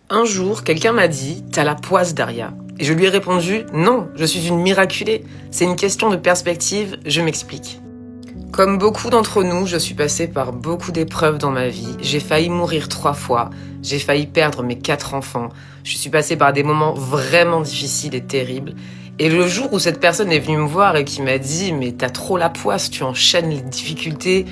Un jour, quelqu'un m'a dit « T'as la poisse, Daria ». Et je lui ai répondu « Non, je suis une miraculée. C'est une question de perspective, je m'explique ». Comme beaucoup d'entre nous, je suis passée par beaucoup d'épreuves dans ma vie. J'ai failli mourir 3 fois. J'ai failli perdre mes 4 enfants. Je suis passée par des moments vraiment difficiles et terribles. Et le jour où cette personne est venue me voir et qui m'a dit « Mais t'as trop la poisse, tu enchaînes les difficultés,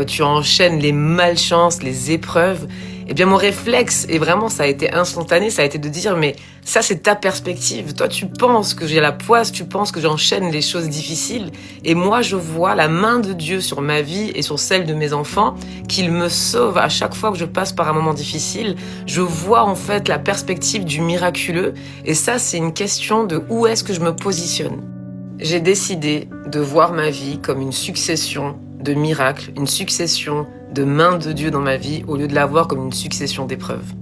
tu enchaînes les malchances, les épreuves », eh bien mon réflexe, et vraiment ça a été instantané, ça a été de dire mais ça c'est ta perspective, toi tu penses que j'ai la poisse, tu penses que j'enchaîne les choses difficiles, et moi je vois la main de Dieu sur ma vie et sur celle de mes enfants, qu'il me sauve à chaque fois que je passe par un moment difficile. Je vois en fait la perspective du miraculeux, et ça c'est une question de où est-ce que je me positionne. J'ai décidé de voir ma vie comme une succession de miracles, une succession de mains de Dieu dans ma vie, au lieu de la voir comme une succession d'épreuves.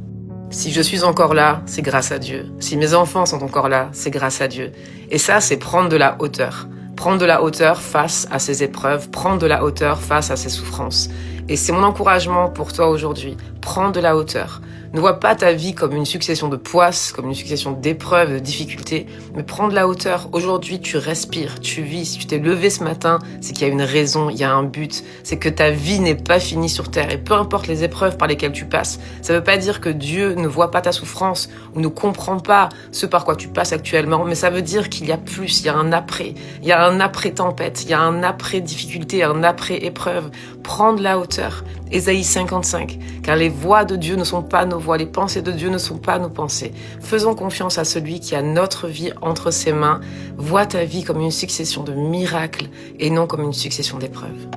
Si je suis encore là, c'est grâce à Dieu. Si mes enfants sont encore là, c'est grâce à Dieu. Et ça, c'est prendre de la hauteur. Prendre de la hauteur face à ces épreuves, prendre de la hauteur face à ces souffrances. Et c'est mon encouragement pour toi aujourd'hui. Prends de la hauteur. Ne vois pas ta vie comme une succession de poisses, comme une succession d'épreuves, de difficultés, mais prends de la hauteur. Aujourd'hui, tu respires, tu vis. Si tu t'es levé ce matin, c'est qu'il y a une raison, il y a un but. C'est que ta vie n'est pas finie sur terre. Et peu importe les épreuves par lesquelles tu passes, ça ne veut pas dire que Dieu ne voit pas ta souffrance ou ne comprend pas ce par quoi tu passes actuellement, mais ça veut dire qu'il y a plus, il y a un après. Il y a un après-tempête, il y a un après-difficulté, un après-épreuve. Prends de la hauteur. Ésaïe 55, car les voies de Dieu ne sont pas nos voies, les pensées de Dieu ne sont pas nos pensées. Faisons confiance à celui qui a notre vie entre ses mains. Vois ta vie comme une succession de miracles et non comme une succession d'épreuves.